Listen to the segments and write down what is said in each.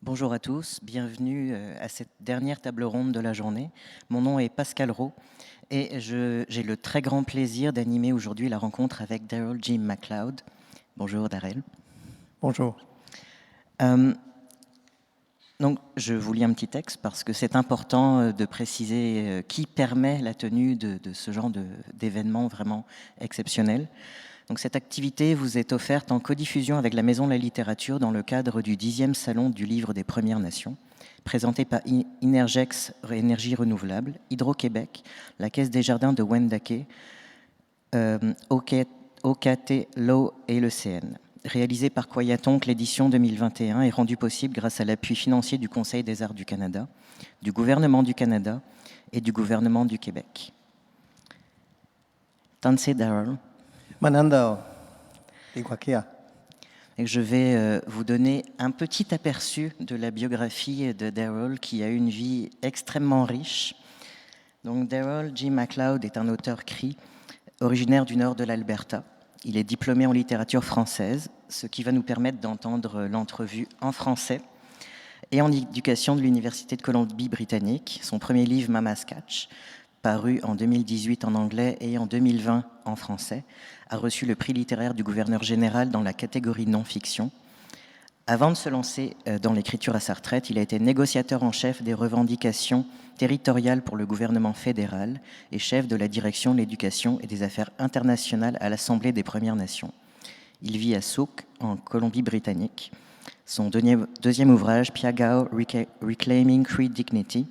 Bonjour à tous, bienvenue à cette dernière table ronde de la journée. Mon nom est Pascal Rowe et j'ai le très grand plaisir d'animer aujourd'hui la rencontre avec Daryl J. MacLeod. Bonjour Daryl. Bonjour. Donc je vous lis un petit texte parce que c'est important de préciser qui permet la tenue de ce genre d'événements vraiment exceptionnels. Donc cette activité vous est offerte en codiffusion avec la Maison de la Littérature dans le cadre du 10e Salon du Livre des Premières Nations, présenté par Inergex Énergie Renouvelable, Hydro-Québec, la Caisse des Jardins de Wendake, OKT Law et le CN. Réalisé par Quayatonc, l'édition 2021 est rendue possible grâce à l'appui financier du Conseil des Arts du Canada, du gouvernement du Canada et du gouvernement du Québec. Tanse Daryl. Manando, Iguakia. Je vais vous donner un petit aperçu de la biographie de Daryl, qui a une vie extrêmement riche. Donc Daryl J. MacLeod est un auteur cri, originaire du nord de l'Alberta. Il est diplômé en littérature française, ce qui va nous permettre d'entendre l'entrevue en français, et en éducation de l'Université de Colombie-Britannique. Son premier livre, Mama's Catch, paru en 2018 en anglais et en 2020 en français, a reçu le prix littéraire du gouverneur général dans la catégorie non-fiction. Avant de se lancer dans l'écriture à sa retraite, il a été négociateur en chef des revendications territoriales pour le gouvernement fédéral et chef de la direction de l'éducation et des affaires internationales à l'Assemblée des Premières Nations. Il vit à Souk, en Colombie-Britannique. Son deuxième ouvrage, Piagao Reclaiming Cree Dignity,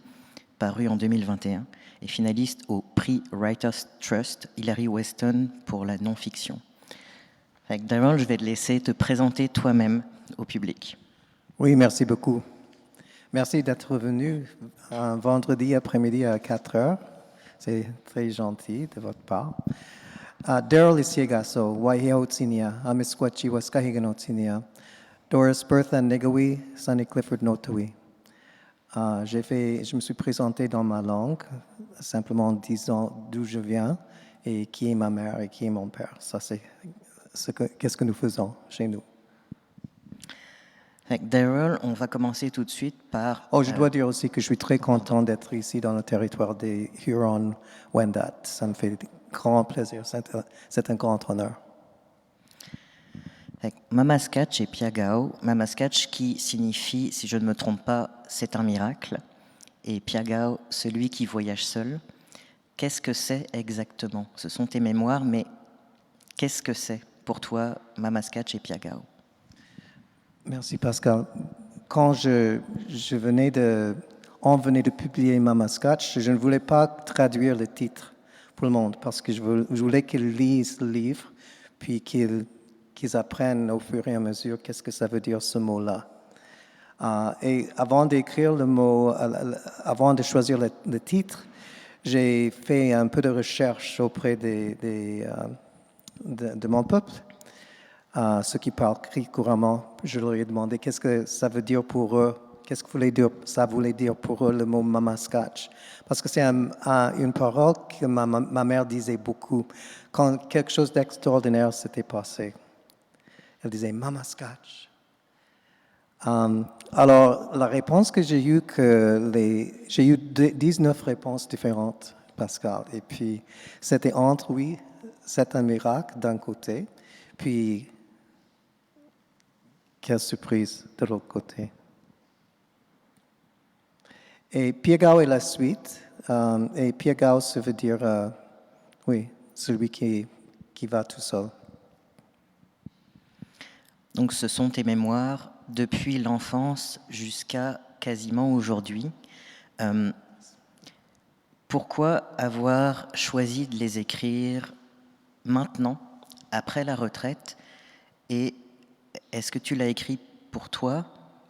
paru en 2021, est finaliste au prix Writers Trust Hilary Weston pour la non-fiction. Daryl, je vais te laisser te présenter toi-même au public. Oui, merci beaucoup. Merci d'être venu un vendredi après-midi à 4 heures. C'est très gentil de votre part. Daryl Isiegaso, Waiheo Tsinia, Amisquachi Waskahigano Tsinia, Doris Bertha Negawi, Sunny Clifford Notui. Je me suis présenté dans ma langue, simplement en disant d'où je viens et qui est ma mère et qui est mon père. Ça, c'est qu'est-ce que nous faisons chez nous. Daryl, on va commencer tout de suite par... je dois dire aussi que je suis très content d'être ici dans le territoire des Huron-Wendat. Ça me fait grand plaisir, c'est un grand honneur. Mama's Catch et Piagao. Mama's Catch qui signifie, si je ne me trompe pas, c'est un miracle. Et Piagao, celui qui voyage seul. Qu'est-ce que c'est exactement? Ce sont tes mémoires, mais qu'est-ce que c'est pour toi, Mama's Catch et Piagao? Merci Pascal. Quand on venait de publier Mama's Catch, je ne voulais pas traduire le titre pour le monde parce que je voulais qu'ils lisent le livre, puis qu'ils apprennent au fur et à mesure qu'est-ce que ça veut dire ce mot-là. Et avant d'écrire le mot, avant de choisir le titre, j'ai fait un peu de recherche auprès de mon peuple. Ceux qui parlent cri couramment, je leur ai demandé qu'est-ce que ça veut dire pour eux, qu'est-ce que ça voulait dire pour eux le mot Mama's Catch. Parce que c'est une parole que ma mère disait beaucoup quand quelque chose d'extraordinaire s'était passé. Elle disait Mama's Catch. Alors, la réponse que j'ai eue, j'ai eu 19 réponses différentes, Pascal. Et puis, c'était entre, oui, c'est un miracle d'un côté, puis, quelle surprise de l'autre côté. Et Piagao est la suite. Et Piagao, ça veut dire, oui, celui qui va tout seul. Donc ce sont tes mémoires depuis l'enfance jusqu'à quasiment aujourd'hui. Pourquoi avoir choisi de les écrire maintenant, après la retraite? Et est-ce que tu l'as écrit pour toi,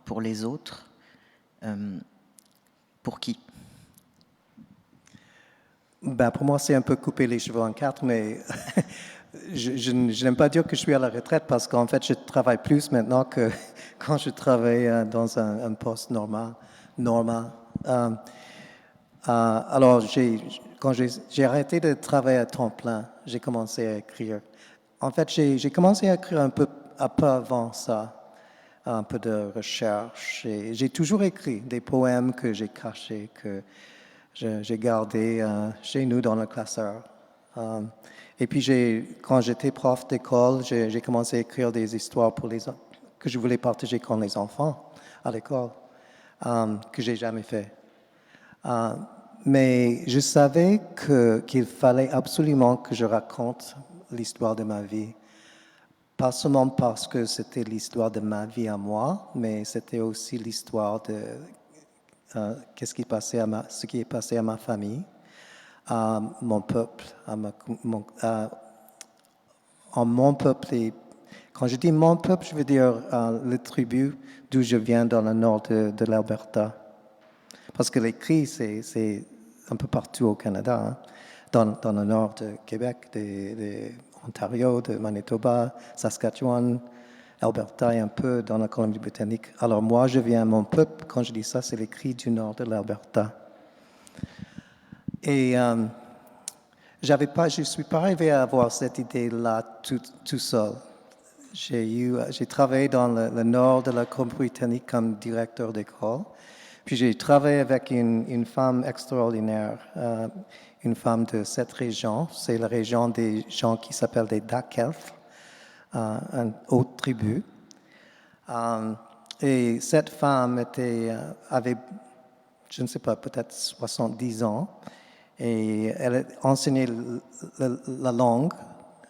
pour les autres, pour qui? Pour moi, c'est un peu couper les cheveux en quatre, mais je n'aime pas dire que je suis à la retraite parce qu'en fait, je travaille plus maintenant que quand je travaillais dans un poste normal. Euh, alors, quand j'ai arrêté de travailler à temps plein, j'ai commencé à écrire. En fait, j'ai commencé à écrire un peu avant ça, un peu de recherche. J'ai toujours écrit des poèmes que j'ai cachés, que j'ai gardés chez nous dans le classeur. Et puis, quand j'étais prof d'école, j'ai commencé à écrire des histoires que je voulais partager avec les enfants à l'école, que j'ai jamais fait. Mais je savais qu'il fallait absolument que je raconte l'histoire de ma vie. Pas seulement parce que c'était l'histoire de ma vie à moi, mais c'était aussi l'histoire de ce qui est passé à ma famille, à mon peuple, en mon peuple. Et quand je dis mon peuple, je veux dire le tribu d'où je viens dans le nord de l'Alberta. Parce que les cris, c'est un peu partout au Canada, hein, dans le nord de Québec, de Ontario, de Manitoba, Saskatchewan, Alberta et un peu dans la Colombie-Britannique. Alors moi, je viens, mon peuple, quand je dis ça, c'est les cris du nord de l'Alberta. Et je ne suis pas arrivé à avoir cette idée-là tout seul. J'ai travaillé dans le nord de la Colombie-Britannique comme directeur d'école. Puis j'ai travaillé avec une femme extraordinaire, une femme de cette région. C'est la région des gens qui s'appellent des Dakelf, une autre tribu. Et cette femme avait, je ne sais pas, peut-être 70 ans. Et elle enseignait la langue,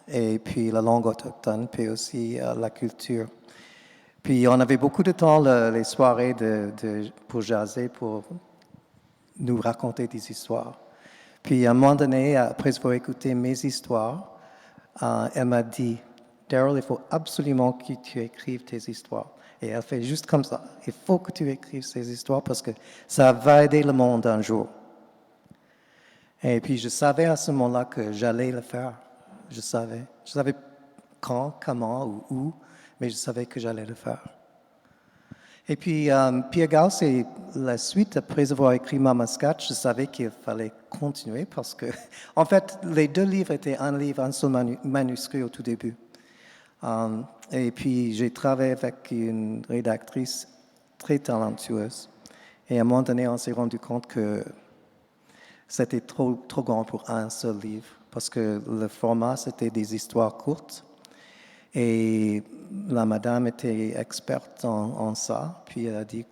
et puis la langue autochtone, puis aussi la culture. Puis on avait beaucoup de temps les soirées pour jaser, pour nous raconter des histoires. Puis à un moment donné, après avoir écouté mes histoires, elle m'a dit, Daryl, il faut absolument que tu écrives tes histoires. Et elle fait juste comme ça. Il faut que tu écrives ces histoires parce que ça va aider le monde un jour. Et puis je savais à ce moment-là que j'allais le faire. Je savais. Je savais quand, comment ou où, mais je savais que j'allais le faire. Et puis, Pierre Gao, c'est la suite. Après avoir écrit Mama Scratch, je savais qu'il fallait continuer parce que, en fait, les deux livres étaient un seul manuscrit au tout début. Et puis, j'ai travaillé avec une rédactrice très talentueuse. Et à un moment donné, on s'est rendu compte que c'était trop grand pour un seul livre parce que le format, c'était des histoires courtes. Et la madame était experte en ça. Puis elle a dit,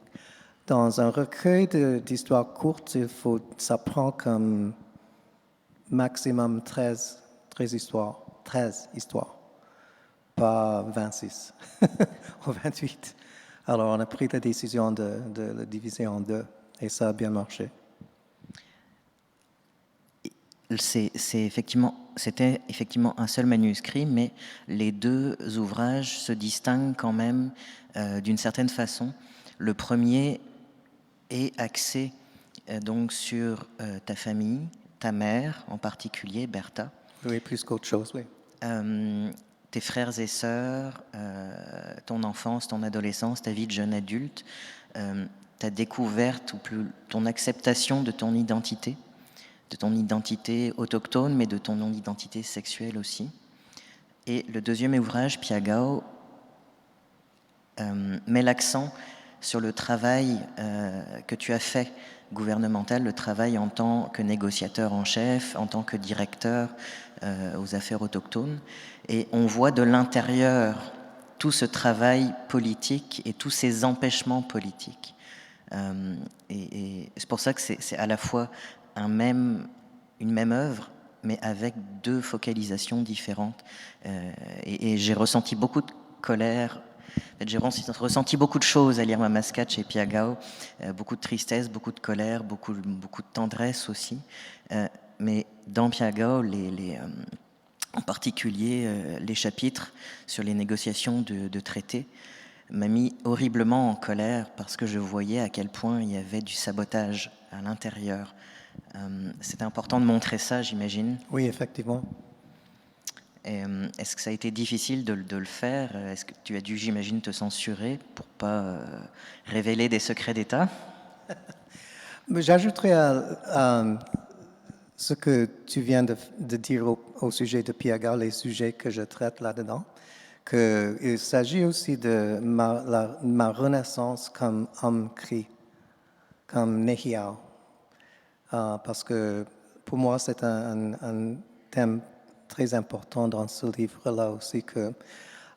dans un recueil d'histoires courtes, ça prend comme maximum 13 histoires. 13 histoires, pas 26 ou 28. Alors on a pris la décision de le diviser en deux et ça a bien marché. C'était effectivement un seul manuscrit, mais les deux ouvrages se distinguent quand même d'une certaine façon. Le premier est axé donc sur ta famille, ta mère en particulier, Bertha. Oui, plus qu'autre chose, oui. Tes frères et sœurs, ton enfance, ton adolescence, ta vie de jeune adulte, ta découverte ou plus ton acceptation de ton identité autochtone, mais de ton identité sexuelle aussi. Et le deuxième ouvrage, Piagao, met l'accent sur le travail que tu as fait gouvernemental, le travail en tant que négociateur en chef, en tant que directeur aux affaires autochtones. Et on voit de l'intérieur tout ce travail politique et tous ces empêchements politiques. Et c'est pour ça que c'est à la fois une même œuvre, mais avec deux focalisations différentes. Et j'ai ressenti beaucoup de colère. En fait, j'ai ressenti beaucoup de choses à lire Mama Scratch et Piagao, beaucoup de tristesse, beaucoup de colère, beaucoup de tendresse aussi. Mais dans Piagao, en particulier les chapitres sur les négociations de traités, m'a mis horriblement en colère parce que je voyais à quel point il y avait du sabotage à l'intérieur. C'était important de montrer ça, j'imagine. Oui, effectivement. Est-ce que ça a été difficile de le faire? Est-ce que tu as dû, j'imagine, te censurer pour pas révéler des secrets d'État? Mais j'ajouterais à ce que tu viens de dire au sujet de Piaget, les sujets que je traite là-dedans, qu'il s'agit aussi de ma renaissance comme homme-cri, comme Nehiao. Parce que pour moi, c'est un thème très important dans ce livre-là aussi, que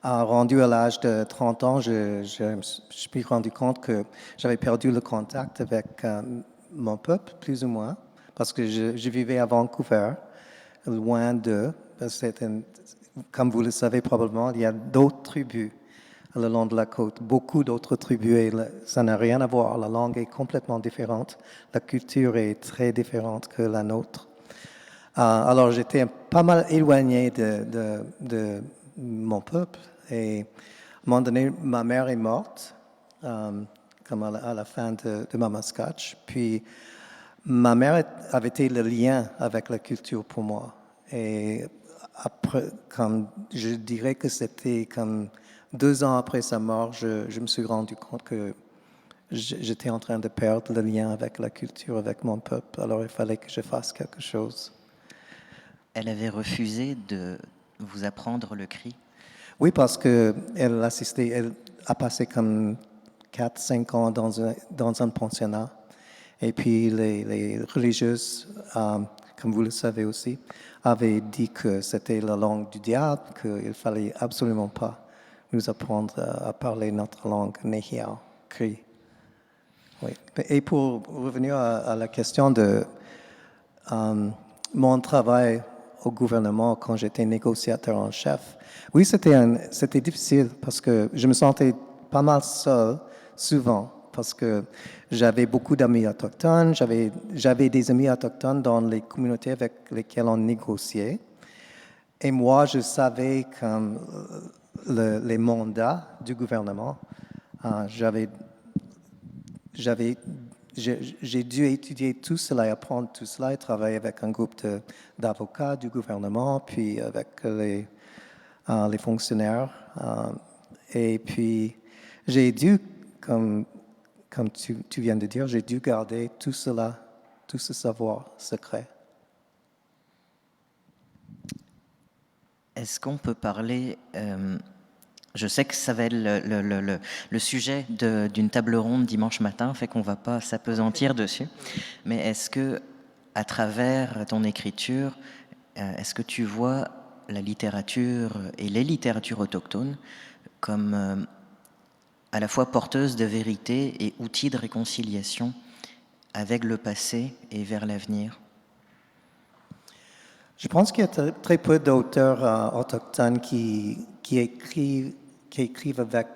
rendu à l'âge de 30 ans, je me suis rendu compte que j'avais perdu le contact avec mon peuple, plus ou moins, parce que je vivais à Vancouver, loin d'eux. Comme vous le savez probablement, il y a d'autres tribus le long de la côte, beaucoup d'autres tribus, et ça n'a rien à voir. La langue est complètement différente, la culture est très différente que la nôtre. Alors j'étais pas mal éloigné de mon peuple, et à un moment donné, ma mère est morte, comme à la fin de Mamaskatch, puis ma mère avait été le lien avec la culture pour moi. Et après, comme je dirais que c'était comme 2 ans après sa mort, je me suis rendu compte que j'étais en train de perdre le lien avec la culture, avec mon peuple. Alors il fallait que je fasse quelque chose. Elle avait refusé de vous apprendre le cri. Oui, parce qu'elle elle a passé comme 4, 5 ans dans un pensionnat. Et puis les religieuses, comme vous le savez aussi, avaient dit que c'était la langue du diable, qu'il fallait absolument pas nous apprendre à parler notre langue Nehiao, cri. Oui. Et pour revenir à la question de mon travail au gouvernement quand j'étais négociateur en chef, oui, c'était difficile parce que je me sentais pas mal seul, souvent, parce que j'avais beaucoup d'amis autochtones, j'avais des amis autochtones dans les communautés avec lesquelles on négociait. Et moi, je savais comme les mandats du gouvernement. J'avais j'ai dû étudier tout cela, apprendre tout cela et travailler avec un groupe d'avocats du gouvernement, puis avec les fonctionnaires. Et puis, j'ai dû, comme tu viens de dire, j'ai dû garder tout cela, tout ce savoir secret. Est-ce qu'on peut parler... je sais que ça va être le sujet d'une table ronde dimanche matin, fait qu'on ne va pas s'apesantir dessus. Mais est-ce que, à travers ton écriture, est-ce que tu vois la littérature et les littératures autochtones comme à la fois porteuses de vérité et outils de réconciliation avec le passé et vers l'avenir? Je pense qu'il y a très peu d'auteurs autochtones qui écrivent avec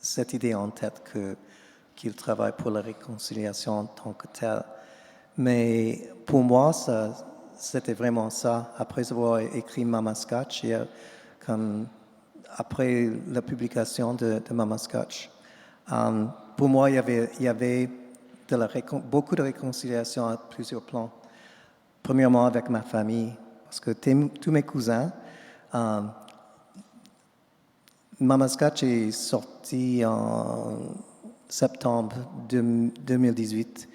cette idée en tête qu'ils travaillent pour la réconciliation en tant que telle. Mais pour moi, c'était vraiment ça. Après avoir écrit Mamaskatch, comme après la publication de Mamaskatch, pour moi, il y avait beaucoup de réconciliation à plusieurs plans. Premièrement, avec ma famille, parce que tous mes cousins, Mamaskatch est sorti en septembre 2018.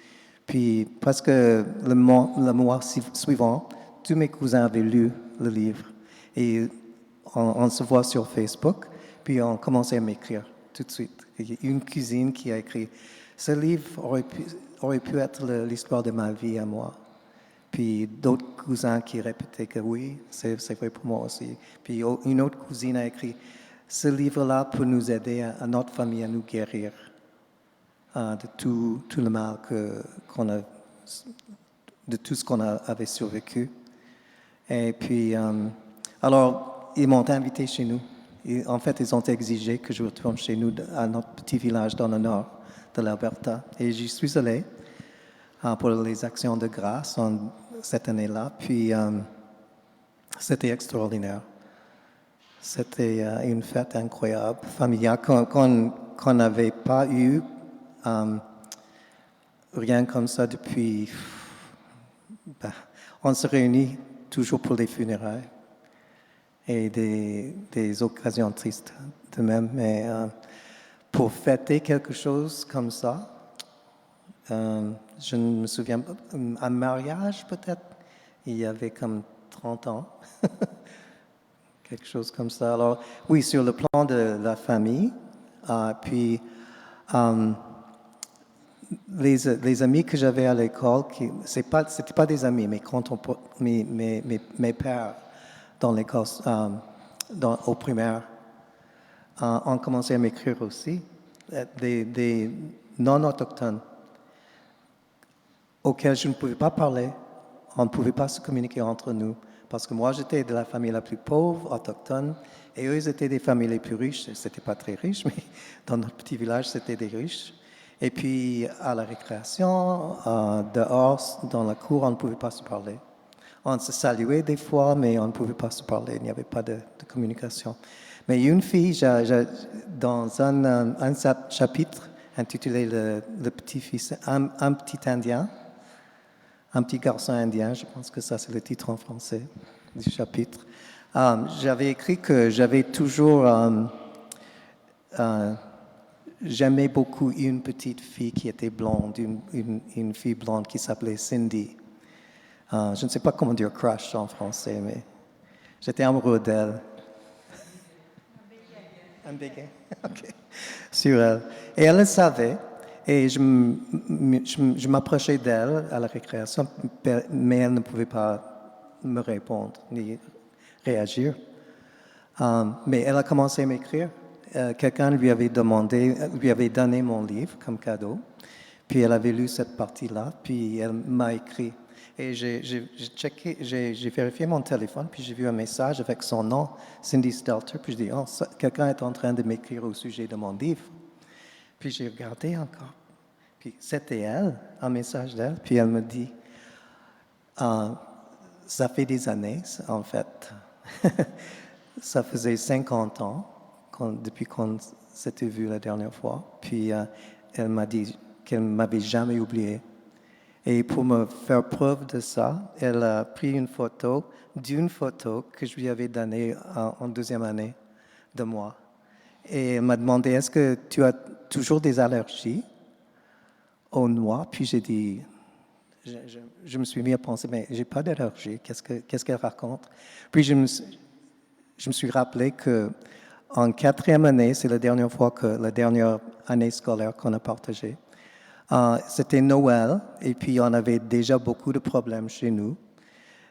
Puis, presque le mois suivant, tous mes cousins avaient lu le livre. Et on se voit sur Facebook, puis on commençait à m'écrire tout de suite. Il y a une cousine qui a écrit « Ce livre aurait pu être l'histoire de ma vie à moi ». Puis d'autres cousins qui répétaient que oui, c'est vrai pour moi aussi. Puis une autre cousine a écrit « Ce livre-là peut nous aider à notre famille à nous guérir de tout le mal de tout ce qu'on avait survécu. » Et puis, alors, ils m'ont invité chez nous. Et en fait, ils ont exigé que je retourne chez nous, à notre petit village dans le nord de l'Alberta. Et j'y suis allé pour les actions de grâce cette année-là. Puis, c'était extraordinaire. C'était une fête incroyable, familiale, qu'on n'avait pas eu rien comme ça depuis... on se réunit toujours pour les funérailles. et des occasions tristes de même. Mais pour fêter quelque chose comme ça, je ne me souviens pas, un mariage peut-être, il y avait comme 30 ans, quelque chose comme ça. Alors oui, sur le plan de la famille, puis les amis que j'avais à l'école, c'était pas des amis, mais mes pères dans l'école, au primaire, ont commencé à m'écrire aussi, des non-autochtones auxquels je ne pouvais pas parler. On ne pouvait pas se communiquer entre nous. Parce que moi, j'étais de la famille la plus pauvre, autochtone, et eux, ils étaient des familles les plus riches. C'était pas très riche, mais dans notre petit village, c'était des riches. Et puis, à la récréation, dehors, dans la cour, on ne pouvait pas se parler. On se saluait des fois, mais on ne pouvait pas se parler. Il n'y avait pas de communication. Mais une fille, dans un chapitre intitulé Le petit-fils, un petit Indien, un petit garçon indien, je pense que ça c'est le titre en français du chapitre. J'avais écrit que j'avais toujours j'aimais beaucoup une petite fille qui était blonde, une fille blonde qui s'appelait Cindy. Je ne sais pas comment dire crush en français, mais j'étais amoureux d'elle. Un béguin, ok, sur elle. Et elle le savait, et je m'approchais d'elle à la récréation, mais elle ne pouvait pas me répondre ni réagir. Mais elle a commencé à m'écrire. Quelqu'un lui avait donné mon livre comme cadeau, puis elle avait lu cette partie-là, puis elle m'a écrit. Et j'ai vérifié mon téléphone, puis j'ai vu un message avec son nom, Cindy Stelter, puis je dis, oh, quelqu'un est en train de m'écrire au sujet de mon livre. Puis j'ai regardé encore, puis c'était elle, un message d'elle, puis elle me dit, ça fait des années, en fait. Ça faisait 50 ans depuis qu'on s'était vu la dernière fois, puis elle m'a dit qu'elle ne m'avait jamais oublié. Et pour me faire preuve de ça, elle a pris une photo d'une photo que je lui avais donnée en deuxième année de moi. Et elle m'a demandé, est-ce que tu as toujours des allergies aux noix? Puis j'ai dit, je me suis mis à penser, mais j'ai pas d'allergie, qu'est-ce qu'elle raconte? Puis je me suis rappelé que en quatrième année, c'est la dernière année scolaire qu'on a partagée. C'était Noël, et puis on avait déjà beaucoup de problèmes chez nous.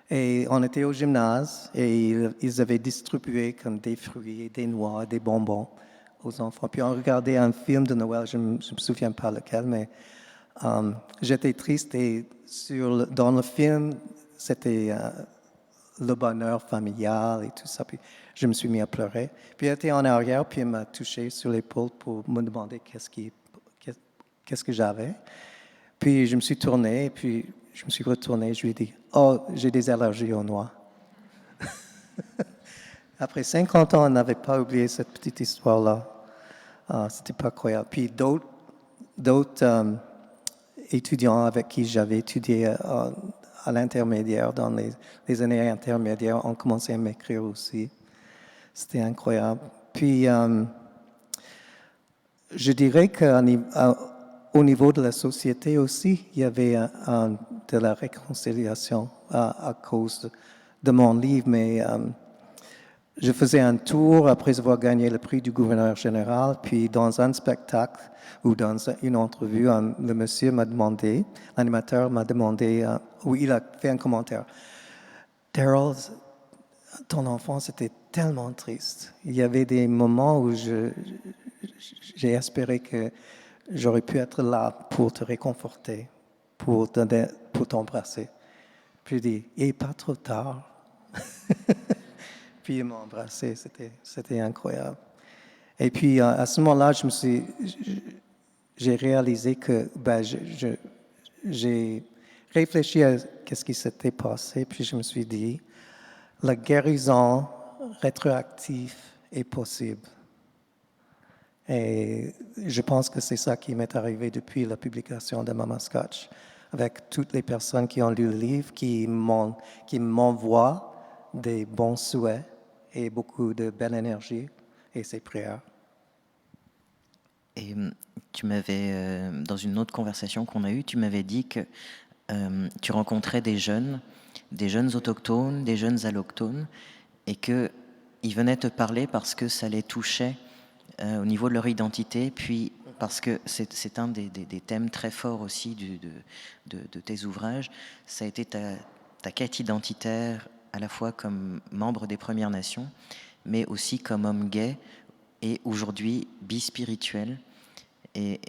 Et on était au gymnase, et ils avaient distribué comme des fruits, des noix, des bonbons aux enfants. Puis on regardait un film de Noël, je ne me souviens pas lequel, mais j'étais triste, et dans le film, c'était le bonheur familial et tout ça. Puis je me suis mis à pleurer. Puis elle était en arrière, puis elle m'a touché sur l'épaule pour me demander qu'est-ce que j'avais. Puis je me suis tourné, et puis je me suis retourné, je lui ai dit, oh, j'ai des allergies aux noix. Après 50 ans, on n'avait pas oublié cette petite histoire-là. C'était pas croyable. Puis d'autres étudiants avec qui j'avais étudié à l'intermédiaire, dans les années intermédiaires, ont commencé à m'écrire aussi. C'était incroyable. Puis, je dirais qu'au niveau de la société aussi, il y avait de la réconciliation à cause de mon livre, mais je faisais un tour après avoir gagné le prix du gouverneur général, puis dans un spectacle ou dans une entrevue, le monsieur m'a demandé, l'animateur m'a demandé, ou il a fait un commentaire. Daryl, ton enfance était tellement triste. Il y avait des moments où j'ai espéré que j'aurais pu être là pour te réconforter, pour t'embrasser. Puis il dit, il n'est pas trop tard. Puis il m'a embrassé, c'était incroyable. Et puis à ce moment-là, j'ai réalisé que j'ai réfléchi à ce qui s'était passé, puis je me suis dit, la guérison rétroactive est possible. Et je pense que c'est ça qui m'est arrivé depuis la publication de Mama Scotch, avec toutes les personnes qui ont lu le livre, qui m'envoient des bons souhaits et beaucoup de belle énergie et ses prières. Et tu m'avais, dans une autre conversation qu'on a eue, tu m'avais dit que tu rencontrais des jeunes autochtones, des jeunes allochtones, et qu'ils venaient te parler parce que ça les touchait au niveau de leur identité, puis parce que c'est un des thèmes très forts aussi de tes ouvrages, ça a été ta quête identitaire à la fois comme membre des Premières Nations, mais aussi comme homme gay et aujourd'hui bispirituel, et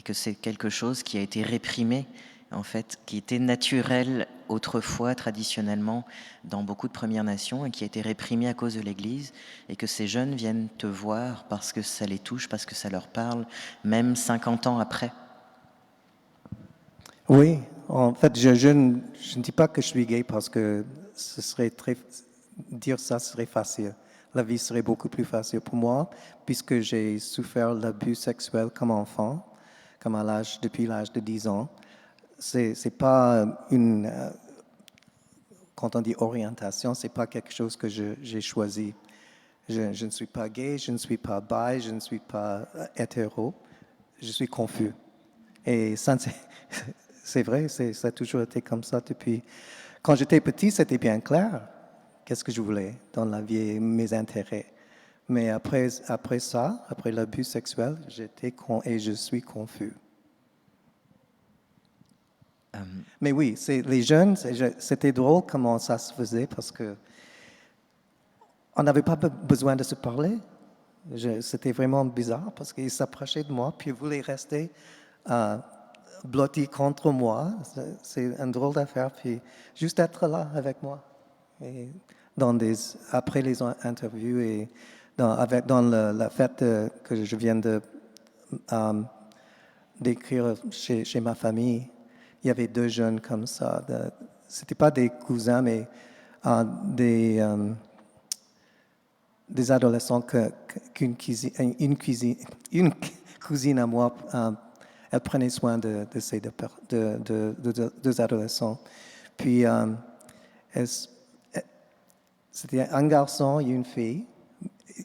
que c'est quelque chose qui a été réprimé, en fait, qui était naturel autrefois, traditionnellement, dans beaucoup de Premières Nations, et qui a été réprimé à cause de l'Église, et que ces jeunes viennent te voir parce que ça les touche, parce que ça leur parle, même 50 ans après. Oui, en fait, je ne dis pas que je suis gay parce que dire ça serait facile. La vie serait beaucoup plus facile pour moi puisque j'ai souffert l'abus sexuel comme enfant, depuis l'âge de 10 ans. C'est pas quand on dit orientation, c'est pas quelque chose que j'ai choisi. Je ne suis pas gay, je ne suis pas bi, je ne suis pas hétéro. Je suis confus. Et ça, c'est vrai, ça a toujours été comme ça depuis. Quand j'étais petit, c'était bien clair qu'est-ce que je voulais dans la vie et mes intérêts. Mais après ça, après l'abus sexuel, et je suis confus. Mais oui, les jeunes, c'était drôle comment ça se faisait parce que on n'avait pas besoin de se parler. C'était vraiment bizarre parce qu'ils s'approchaient de moi puis ils voulaient rester blotti contre moi. C'est une drôle d'affaire. Puis juste être là avec moi. Et après les interviews et dans la fête que je viens de décrire chez ma famille, il y avait 2 jeunes comme ça. C'était pas des cousins, mais des adolescents qu'une une cousine à moi, elle prenait soin de ces deux adolescents. Puis, c'était un garçon et une fille.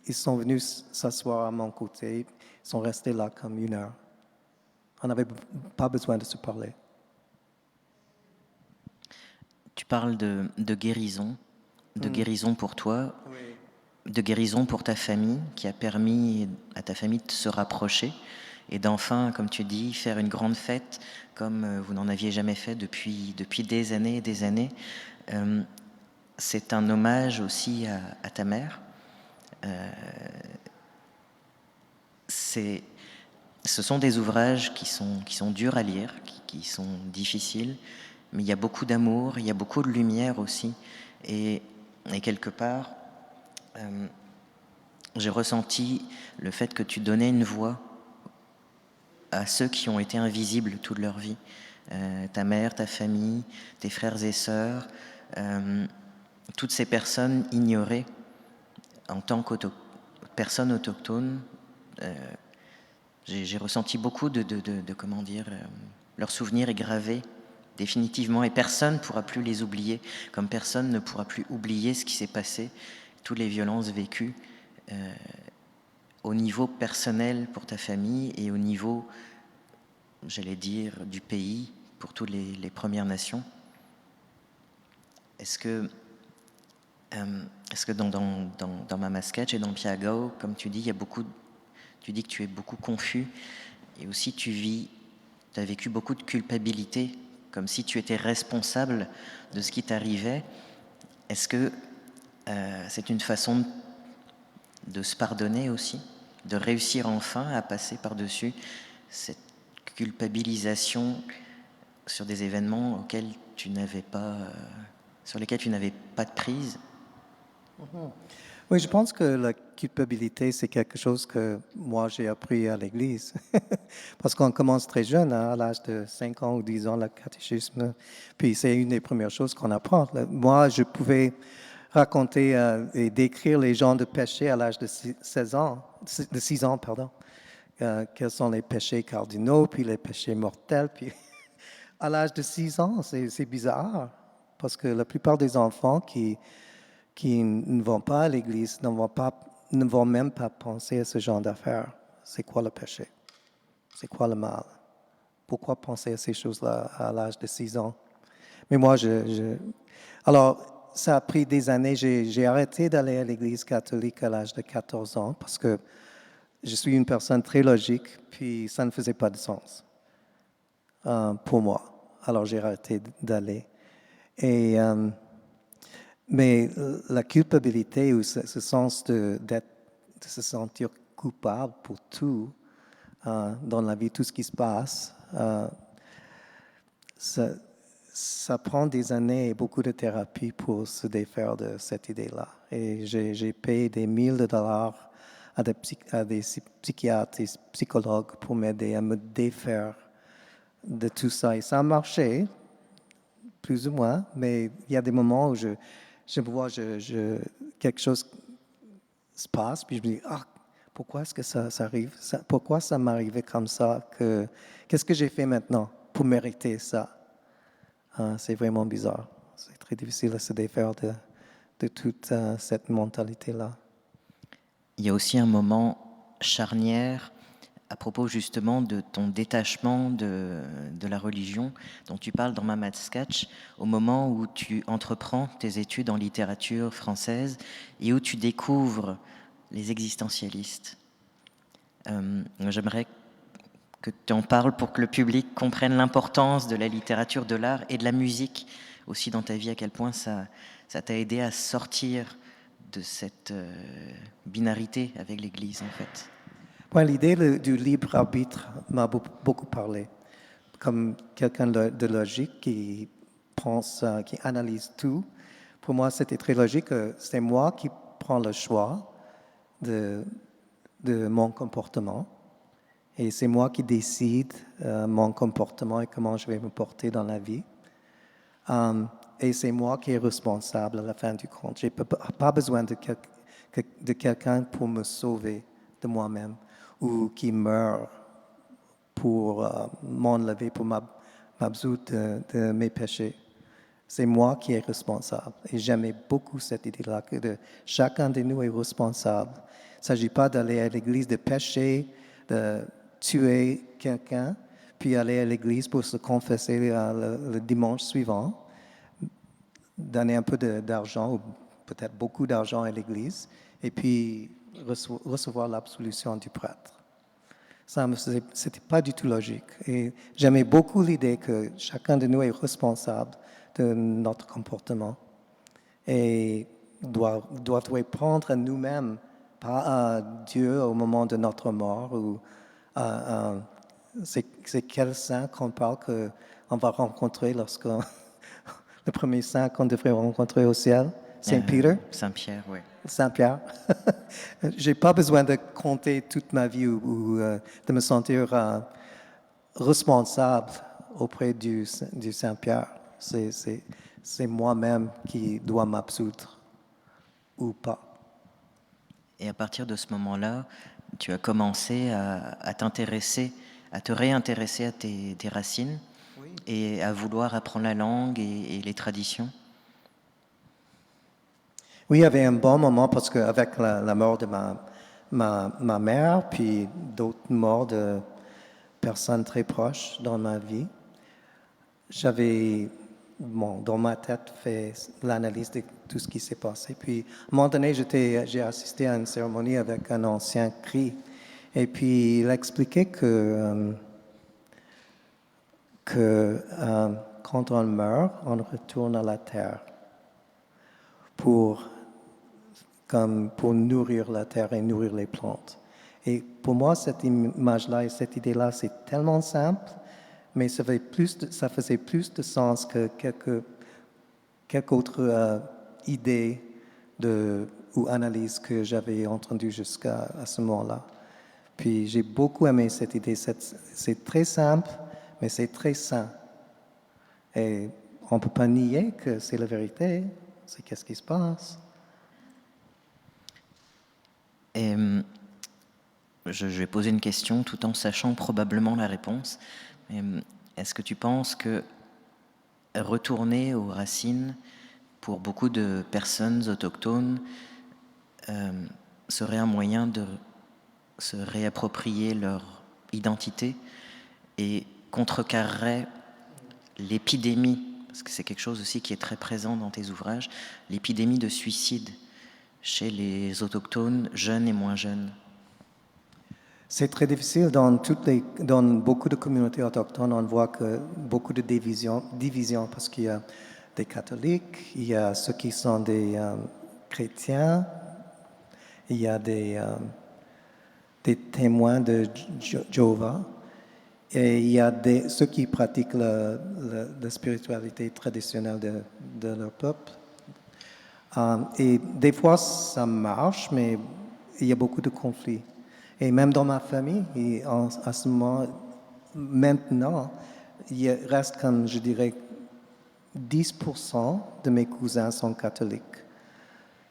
Ils sont venus s'asseoir à mon côté. Ils sont restés là comme 1 heure. On n'avait pas besoin de se parler. Tu parles de guérison, guérison pour toi, de guérison pour ta famille, qui a permis à ta famille de se rapprocher et d'enfin, comme tu dis, faire une grande fête comme vous n'en aviez jamais fait depuis des années et des années. C'est un hommage aussi à ta mère. Ce sont des ouvrages qui sont durs à lire, qui sont difficiles, mais il y a beaucoup d'amour, il y a beaucoup de lumière aussi. Et quelque part, j'ai ressenti le fait que tu donnais une voix à ceux qui ont été invisibles toute leur vie. Ta mère, ta famille, tes frères et sœurs, toutes ces personnes ignorées en tant que personnes autochtones. J'ai ressenti beaucoup de comment dire, leur souvenir est gravé définitivement, et personne ne pourra plus les oublier, comme personne ne pourra plus oublier ce qui s'est passé, toutes les violences vécues au niveau personnel pour ta famille et au niveau, j'allais dire, du pays pour toutes les Premières Nations. Est-ce que dans Mama Sketch et dans Piagao, comme tu dis, tu dis que tu es beaucoup confus, et aussi tu as vécu beaucoup de culpabilité, comme si tu étais responsable de ce qui t'arrivait. Est-ce que c'est une façon de se pardonner aussi, de réussir enfin à passer par-dessus cette culpabilisation sur des événements auxquels tu n'avais pas, sur lesquels tu n'avais pas de prise? Oui, je pense que la culpabilité, c'est quelque chose que moi, j'ai appris à l'Église. Parce qu'on commence très jeune, hein, à l'âge de 5 ans ou 10 ans, le catéchisme. Puis c'est une des premières choses qu'on apprend. Moi, je pouvais raconter et décrire les gens de péché à l'âge de 6 ans, pardon. Quels sont les péchés cardinaux, puis les péchés mortels. Puis à l'âge de 6 ans, c'est bizarre. Parce que la plupart des enfants qui qui ne vont pas à l'église ne vont même pas penser à ce genre d'affaires. C'est quoi le péché? C'est quoi le mal? Pourquoi penser à ces choses-là à l'âge de 6 ans? Mais moi, alors, ça a pris des années. J'ai arrêté d'aller à l'église catholique à l'âge de 14 ans parce que je suis une personne très logique, puis ça ne faisait pas de sens pour moi. Alors, j'ai arrêté d'aller. Mais la culpabilité ou ce sens de se sentir coupable pour tout dans la vie, tout ce qui se passe, ça prend des années et beaucoup de thérapie pour se défaire de cette idée-là. Et j'ai payé des milliers de dollars à des psychiatres et psychologues pour m'aider à me défaire de tout ça. Et ça a marché, plus ou moins, mais il y a des moments où je vois quelque chose se passe, puis je me dis, pourquoi est-ce que ça arrive? Pourquoi ça m'est arrivé comme ça? Qu'est-ce que j'ai fait maintenant pour mériter ça? C'est vraiment bizarre. C'est très difficile de se défaire de toute cette mentalité-là. Il y a aussi un moment charnière à propos justement de ton détachement de la religion dont tu parles dans Mama Sketch, au moment où tu entreprends tes études en littérature française et où tu découvres les existentialistes. J'aimerais que tu en parles pour que le public comprenne l'importance de la littérature, de l'art et de la musique aussi dans ta vie, à quel point ça t'a aidé à sortir de cette binarité avec l'Église en fait. L'idée du libre arbitre m'a beaucoup parlé. Comme quelqu'un de logique qui pense, qui analyse tout, pour moi c'était très logique que c'est moi qui prends le choix de mon comportement. Et c'est moi qui décide mon comportement et comment je vais me porter dans la vie. Et c'est moi qui est responsable à la fin du compte. Je n'ai pas besoin de quelqu'un pour me sauver de moi-même ou qui meurt pour m'enlever, pour m'absoudre de mes péchés. C'est moi qui est responsable. Et j'aimais beaucoup cette idée-là, que chacun de nous est responsable. Il ne s'agit pas d'aller à l'église, de pécher, de tuer quelqu'un, puis aller à l'église pour se confesser le dimanche suivant, donner un peu d'argent, ou peut-être beaucoup d'argent à l'église, et puis recevoir l'absolution du prêtre. Ça, c'était pas du tout logique. Et j'aimais beaucoup l'idée que chacun de nous est responsable de notre comportement et doit répondre à nous-mêmes, pas à Dieu au moment de notre mort. Ou c'est quel saint qu'on parle qu'on va rencontrer lorsque le premier saint qu'on devrait rencontrer au ciel, Saint Peter. Saint-Pierre, oui. Saint-Pierre. J'ai pas besoin de compter toute ma vie ou de me sentir responsable auprès du Saint-Pierre. C'est moi-même qui dois m'absoudre ou pas. Et à partir de ce moment-là, tu as commencé à t'intéresser, à te réintéresser à tes racines et à vouloir apprendre la langue et les traditions. Oui, il y avait un bon moment parce qu'avec la mort de ma mère, puis d'autres morts de personnes très proches dans ma vie, j'avais, dans ma tête, fait l'analyse de tout ce qui s'est passé. Puis, à un moment donné, j'ai assisté à une cérémonie avec un ancien cri. Et puis, il expliquait que quand on meurt, on retourne à la terre pour nourrir la terre et nourrir les plantes. Et pour moi, cette image-là et cette idée-là, c'est tellement simple, mais ça faisait plus de sens que quelque autre idée ou analyse que j'avais entendue jusqu'à ce moment-là. Puis j'ai beaucoup aimé cette idée. C'est très simple, mais c'est très sain. Et on ne peut pas nier que c'est la vérité. C'est qu'est-ce qui se passe. Et je vais poser une question tout en sachant probablement la réponse. Est-ce que tu penses que retourner aux racines pour beaucoup de personnes autochtones, serait un moyen de se réapproprier leur identité et contrecarrerait l'épidémie, parce que c'est quelque chose aussi qui est très présent dans tes ouvrages, l'épidémie de suicide chez les autochtones, jeunes et moins jeunes. C'est très difficile dans beaucoup de communautés autochtones. On voit que beaucoup de divisions parce qu'il y a des catholiques, il y a ceux qui sont des chrétiens, il y a des témoins de Jéhovah, et il y a ceux qui pratiquent la spiritualité traditionnelle de leur peuple. Et des fois, ça marche, mais il y a beaucoup de conflits. Et même dans ma famille, à ce moment, maintenant, il reste comme, je dirais, 10% de mes cousins sont catholiques.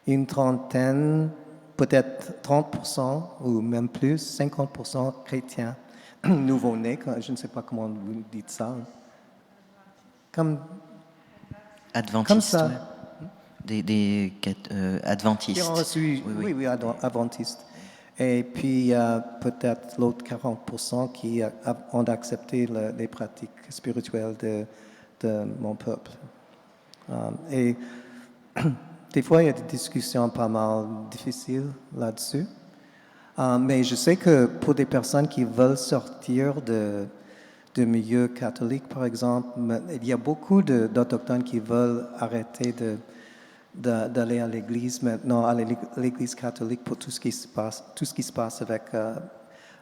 Une trentaine, peut-être 30% ou même plus, 50% chrétiens, nouveau-nés, je ne sais pas comment vous dites ça. Comme Adventistes, ça. Ouais. Adventistes. Qui ont reçu, oui, adventistes. Et puis, peut-être l'autre 40% qui ont accepté les pratiques spirituelles de mon peuple. Et des fois, il y a des discussions pas mal difficiles là-dessus. Mais je sais que pour des personnes qui veulent sortir de milieu catholique, par exemple, il y a beaucoup d'Autochtones qui veulent arrêter d'aller à l'église maintenant, à l'église catholique pour tout ce qui se passe avec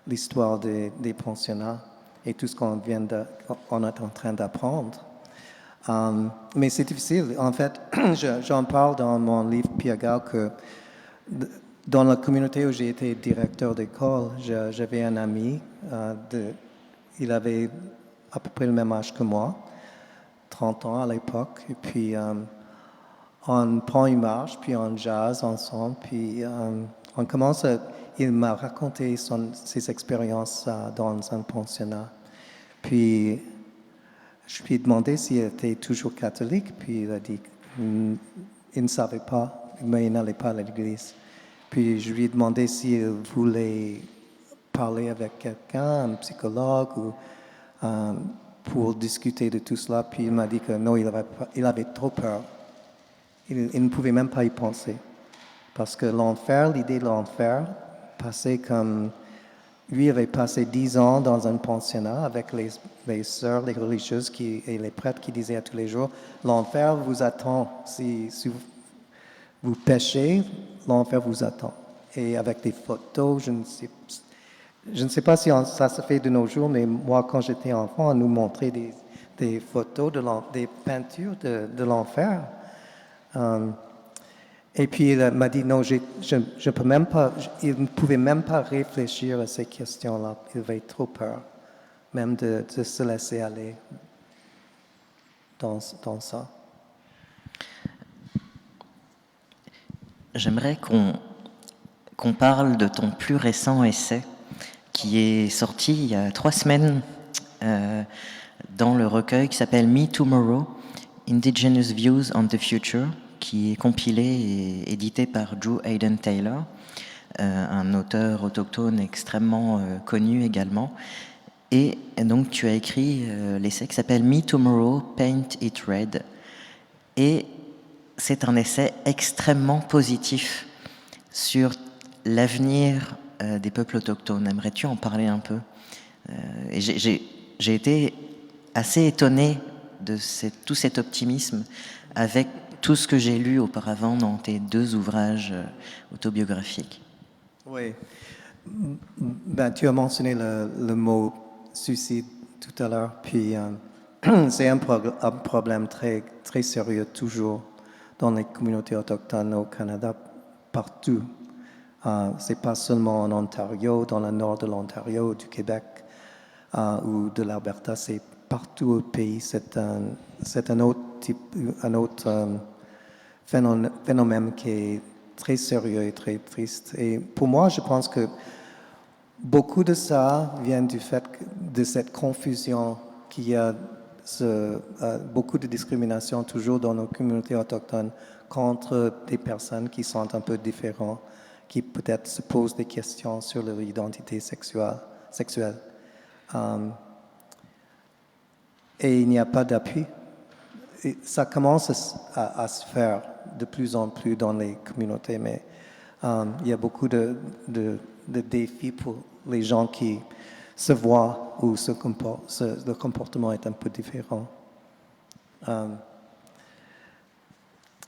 l'histoire des pensionnats et tout ce qu'on est en train d'apprendre. Mais c'est difficile. En fait, j'en parle dans mon livre Piagal que dans la communauté où j'ai été directeur d'école, j'avais un ami, il avait à peu près le même âge que moi, 30 ans à l'époque, et puis on prend une marche, puis on jase ensemble, puis on commence il m'a raconté ses expériences dans un pensionnat. Puis je lui ai demandé s'il était toujours catholique, puis il a dit qu'il ne savait pas, mais il n'allait pas à l'église. Puis je lui ai demandé s'il voulait parler avec quelqu'un, un psychologue, ou pour discuter de tout cela. Puis il m'a dit que non, il avait trop peur. Il ne pouvait même pas y penser. Parce que l'enfer, l'idée de l'enfer, passait comme... Lui avait passé 10 ans dans un pensionnat avec les sœurs, les religieuses et les prêtres qui disaient à tous les jours, l'enfer vous attend. Si vous péchez, l'enfer vous attend. Et avec des photos, je ne sais pas si ça se fait de nos jours, mais moi, quand j'étais enfant, on nous montrait des photos, des peintures de l'enfer. Et puis il m'a dit non, je peux même pas, il ne pouvait même pas réfléchir à ces questions-là. Il avait trop peur, même de se laisser aller dans ça. J'aimerais qu'on parle de ton plus récent essai qui est sorti il y a 3 semaines dans le recueil qui s'appelle Me Tomorrow, Indigenous Views on the Future, qui est compilé et édité par Drew Hayden Taylor, un auteur autochtone extrêmement connu également. Et donc tu as écrit l'essai qui s'appelle Me Tomorrow, Paint It Red. Et c'est un essai extrêmement positif sur l'avenir des peuples autochtones. Aimerais-tu en parler un peu? Et j'ai été assez étonné de tout cet optimisme avec tout ce que j'ai lu auparavant dans tes 2 ouvrages autobiographiques. Oui. Ben, tu as mentionné le mot suicide tout à l'heure, puis c'est un problème très, très sérieux toujours dans les communautés autochtones au Canada, partout. C'est pas seulement en Ontario, dans le nord de l'Ontario, du Québec ou de l'Alberta, c'est partout au pays. C'est un autre phénomène qui est très sérieux et très triste. Et pour moi, je pense que beaucoup de ça vient du fait de cette confusion qu'il y a beaucoup de discrimination toujours dans nos communautés autochtones contre des personnes qui sont un peu différentes, qui peut-être se posent des questions sur leur identité sexuelle. Et il n'y a pas d'appui. Et ça commence à se faire de plus en plus dans les communautés, mais il y a beaucoup de défis pour les gens qui se voient ou le comportement est un peu différent.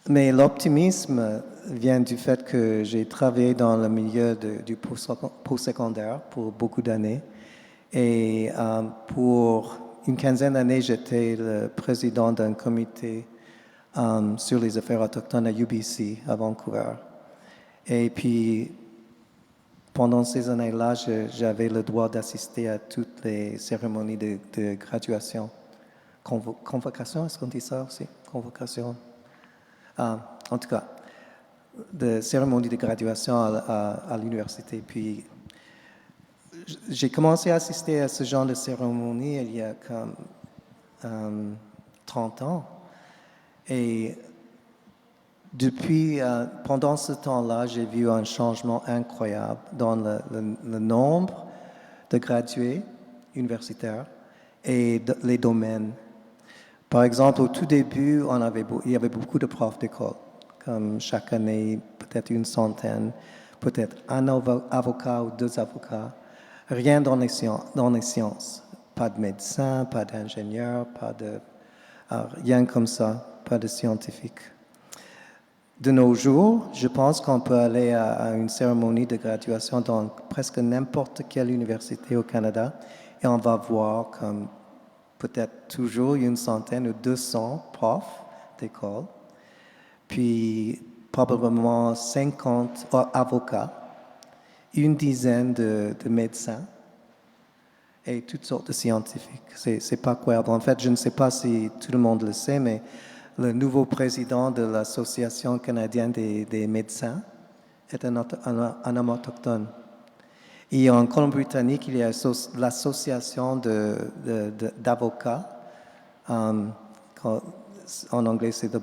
Mais l'optimisme vient du fait que j'ai travaillé dans le milieu du postsecondaire pour beaucoup d'années. Et pour une quinzaine d'années, j'étais le président d'un comité sur les affaires autochtones à UBC, à Vancouver. Et puis, pendant ces années-là, j'avais le droit d'assister à toutes les cérémonies de graduation. Convocation, est-ce qu'on dit ça aussi? Convocation. En tout cas, de cérémonies de graduation à l'université. Puis, j'ai commencé à assister à ce genre de cérémonie il y a comme 30 ans. Et pendant ce temps-là, j'ai vu un changement incroyable dans le nombre de gradués universitaires et les domaines. Par exemple, au tout début, il y avait beaucoup de profs d'école, comme chaque année, peut-être une centaine, peut-être un avocat ou 2 avocats. Rien dans les sciences. Pas de médecin, pas d'ingénieur, rien comme ça, pas de scientifique. De nos jours, je pense qu'on peut aller à une cérémonie de graduation dans presque n'importe quelle université au Canada et on va voir comme peut-être toujours une centaine ou 200 profs d'école, puis probablement 50 avocats, une dizaine de médecins et toutes sortes de scientifiques. C'est pas croyable. En fait, je ne sais pas si tout le monde le sait, mais le nouveau président de l'Association canadienne des médecins est un homme autochtone. Et en Colombie-Britannique, il y a l'association d'avocats. En anglais, c'est the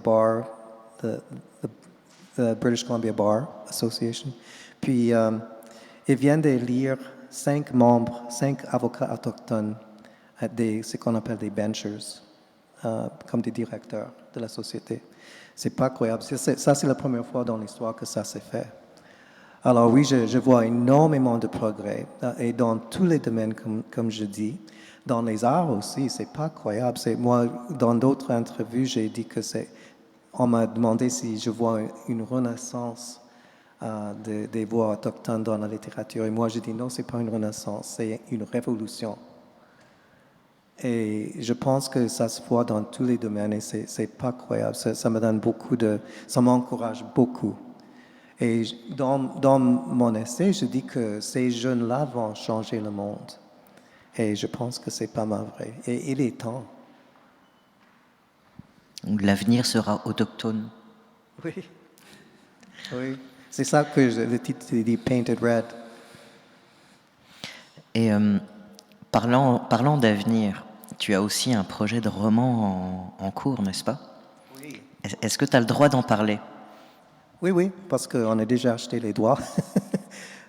British Columbia Bar Association. Puis, ils viennent d'élire 5 avocats autochtones, ce qu'on appelle des benchers, comme des directeurs de la société. C'est pas croyable. Ça, c'est la première fois dans l'histoire que ça s'est fait. Alors oui, je vois énormément de progrès, et dans tous les domaines, comme je dis. Dans les arts aussi, c'est pas croyable. Moi, dans d'autres entrevues, j'ai dit on m'a demandé si je vois une renaissance des voix autochtones dans la littérature. Et moi, je dis non, c'est pas une renaissance, c'est une révolution. Et je pense que ça se voit dans tous les domaines et c'est pas croyable. Ça me donne ça m'encourage beaucoup. Et dans mon essai, je dis que ces jeunes-là vont changer le monde. Et je pense que c'est pas mal vrai. Et il est temps. L'avenir sera autochtone. Oui. Oui. C'est ça que le titre dit Painted Red. Et parlant d'avenir, tu as aussi un projet de roman en cours, n'est-ce pas? Oui. Est-ce que tu as le droit d'en parler? Oui, parce qu'on a déjà acheté les droits.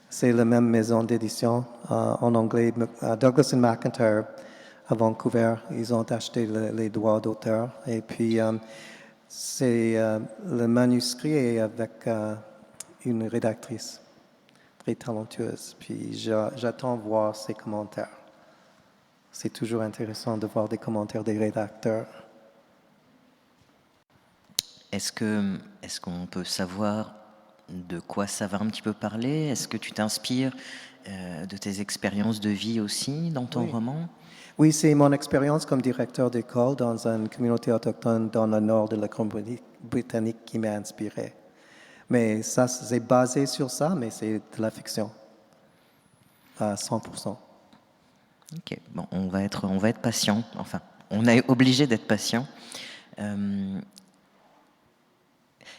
C'est la même maison d'édition en anglais, Douglas & McIntyre à Vancouver. Ils ont acheté les droits d'auteur. Et puis, le manuscrit est avec une rédactrice très talentueuse. Puis, j'attends voir ses commentaires. C'est toujours intéressant de voir des commentaires des rédacteurs. Est-ce qu'on peut savoir de quoi ça va un petit peu parler? Est-ce que tu t'inspires de tes expériences de vie aussi dans ton roman? Oui, c'est mon expérience comme directeur d'école dans une communauté autochtone dans le nord de la Colombie-Britannique qui m'a inspiré. Mais ça, c'est basé sur ça, mais c'est de la fiction à 100%. Ok, bon, on va être patient. Enfin, on est obligé d'être patient.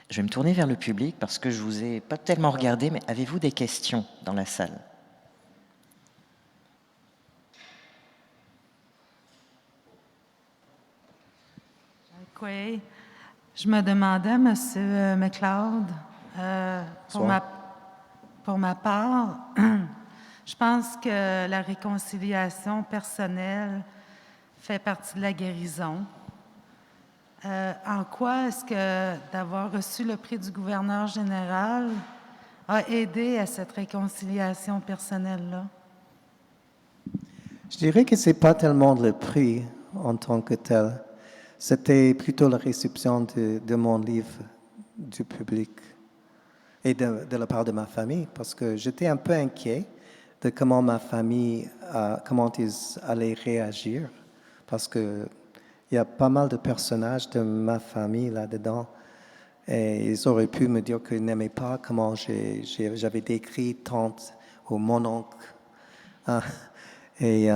Je vais me tourner vers le public parce que je vous ai pas tellement regardé, mais avez-vous des questions dans la salle? Oui. Je me demandais, M. McLeod, pour ma part, je pense que la réconciliation personnelle fait partie de la guérison. En quoi est-ce que d'avoir reçu le prix du gouverneur général a aidé à cette réconciliation personnelle-là? Je dirais que ce n'est pas tellement le prix en tant que tel. C'était plutôt la réception de mon livre du public et de la part de ma famille, parce que j'étais un peu inquiet de comment ma famille, comment ils allaient réagir, parce que il y a pas mal de personnages de ma famille là-dedans, et ils auraient pu me dire qu'ils n'aimaient pas comment j'avais décrit tante ou mon oncle. Hein. Et,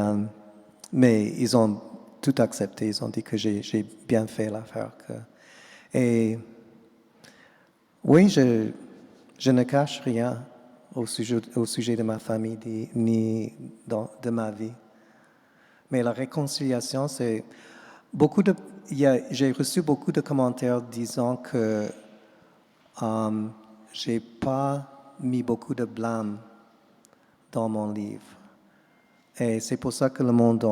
mais ils ont tout accepté, ils ont dit que j'ai bien fait l'affaire. Et oui, je ne cache rien au sujet de ma famille ni de ma vie. Mais la réconciliation, c'est j'ai reçu beaucoup de commentaires disant que j'ai pas mis beaucoup de blâme dans mon livre. Et c'est pour ça que le monde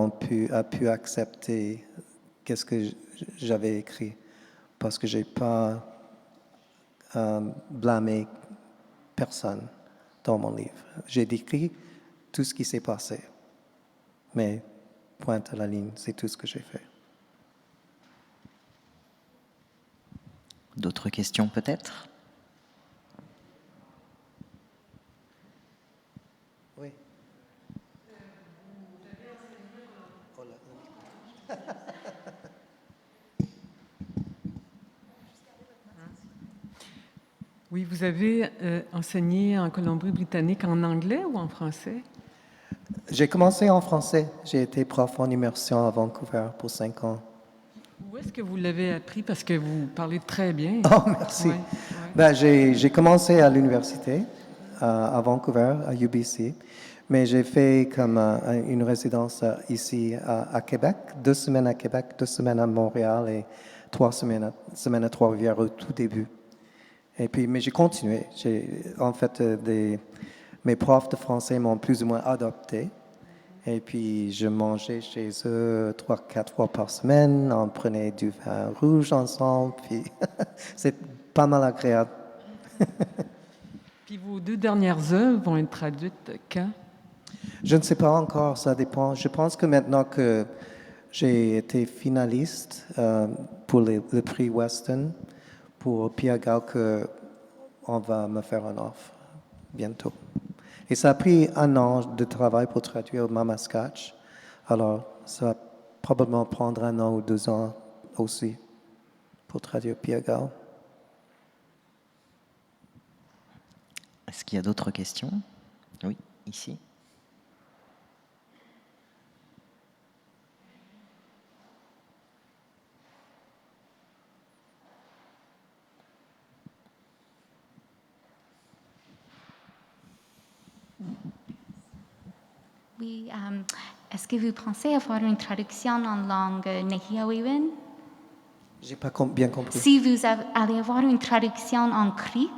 a pu accepter qu'est-ce que j'avais écrit, parce que j'ai pas blâmé personne dans mon livre. J'ai décrit tout ce qui s'est passé, mais pointe à la ligne, c'est tout ce que j'ai fait. D'autres questions peut-être? Oui. Oui, vous avez enseigné en Colombie-Britannique en anglais ou en français? J'ai commencé en français. J'ai été prof en immersion à Vancouver pour 5 ans. Où est-ce que vous l'avez appris? Parce que vous parlez très bien. Oh, merci. Ouais, ouais. Ben, j'ai commencé à l'université à Vancouver, à UBC, mais j'ai fait comme une résidence ici à Québec, 2 semaines à Québec, 2 semaines à Montréal et 3 semaines à Trois-Rivières au tout début. Et puis, mais j'ai continué. En fait, mes profs de français m'ont plus ou moins adopté. Et puis, je mangeais chez eux 3-4 fois par semaine. On prenait du vin rouge ensemble. Puis, c'est pas mal agréable. Puis vos 2 dernières œuvres vont être traduites quand? Je ne sais pas encore, ça dépend. Je pense que maintenant que j'ai été finaliste pour le prix Weston, pour Pierre Gall, on va me faire une offre bientôt. Et ça a pris 1 an de travail pour traduire Mama Scotch. Alors, ça va probablement prendre 1 an ou 2 ans aussi pour traduire Pierre Gall. Est-ce qu'il y a d'autres questions? Oui, ici. Oui, est-ce que vous pensez avoir une traduction en langue Nehiyawiwin? J'ai pas bien compris. Si vous allez avoir une traduction en cri?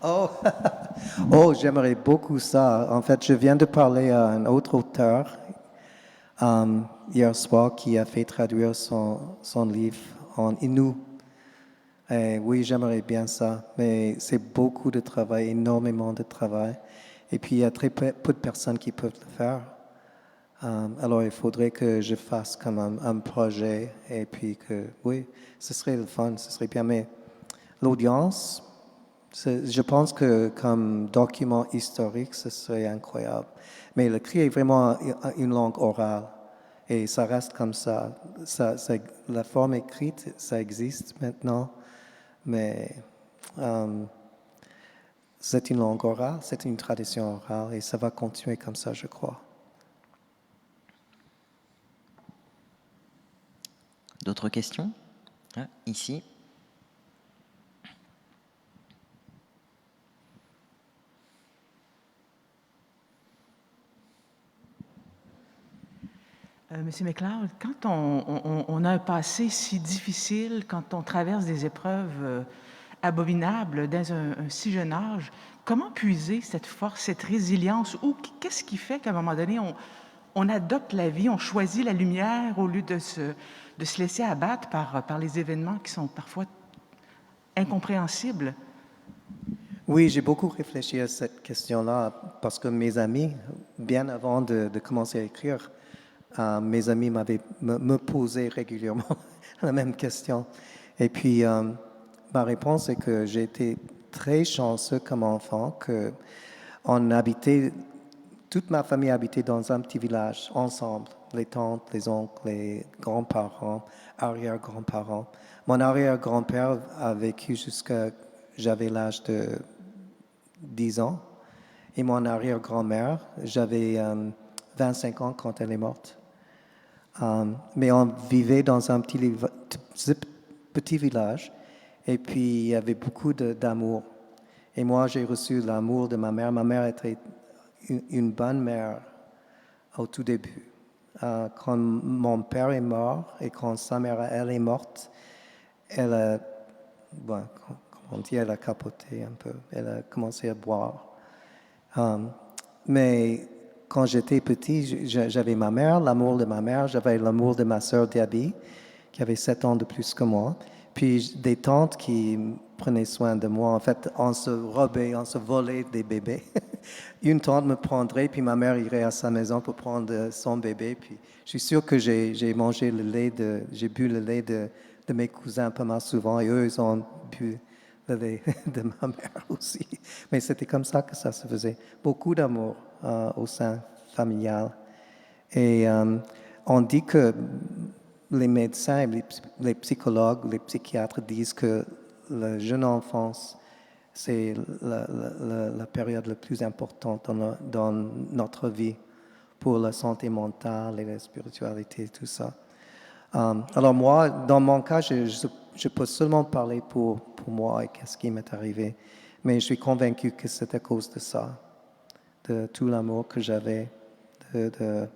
Oh, oh, j'aimerais beaucoup ça. En fait, je viens de parler à un autre auteur hier soir qui a fait traduire son livre en Innu. Et oui, j'aimerais bien ça, mais c'est beaucoup de travail, énormément de travail. Et puis, il y a très peu de personnes qui peuvent le faire. Alors, il faudrait que je fasse comme un projet et puis que, oui, ce serait le fun, ce serait bien. Mais l'audience, je pense que comme document historique, ce serait incroyable. Mais le cri est vraiment une langue orale et ça reste comme ça. La forme écrite, ça existe maintenant, mais c'est une langue orale, c'est une tradition orale et ça va continuer comme ça, je crois. D'autres questions? Ah, ici. Monsieur McLeod, quand on a un passé si difficile, quand on traverse des épreuves abominables dans un si jeune âge, comment puiser cette force, cette résilience, ou qu'est-ce qui fait qu'à un moment donné, on adopte la vie, on choisit la lumière au lieu de se laisser abattre par les événements qui sont parfois incompréhensibles? Oui, j'ai beaucoup réfléchi à cette question-là parce que mes amis, bien avant de commencer à écrire, mes amis me posaient régulièrement la même question. Et puis, ma réponse est que j'ai été très chanceux comme enfant, que toute ma famille habitait dans un petit village ensemble, les tantes, les oncles, les grands-parents, arrière-grands-parents. Mon arrière-grand-père a vécu jusqu'à j'avais l'âge de 10 ans. Et mon arrière-grand-mère, j'avais 25 ans quand elle est morte. Mais on vivait dans un petit village et puis il y avait beaucoup d'amour. Et moi, j'ai reçu l'amour de ma mère. Ma mère était une bonne mère au tout début. Quand mon père est mort et quand sa mère, elle est morte, elle a, bon, comment dire, elle a capoté un peu. Elle a commencé à boire. Mais quand j'étais petit, j'avais ma mère, l'amour de ma mère, j'avais l'amour de ma sœur Debbie, qui avait 7 ans de plus que moi, puis des tantes qui prenaient soin de moi. En fait, on se robait, on se volait des bébés. Une tante me prendrait, puis ma mère irait à sa maison pour prendre son bébé. Puis je suis sûr que j'ai bu le lait de mes cousins pas mal souvent, et eux, ils ont bu le lait de ma mère aussi. Mais c'était comme ça que ça se faisait. Beaucoup d'amour au sein familial. Et on dit que les médecins, les psychologues, les psychiatres disent que la jeune enfance, c'est la période la plus importante dans notre vie pour la santé mentale et la spiritualité, tout ça. Alors moi, dans mon cas, je peux seulement parler pour moi et qu'est-ce qui m'est arrivé. Mais je suis convaincu que c'est à cause de ça, de tout l'amour que j'avais de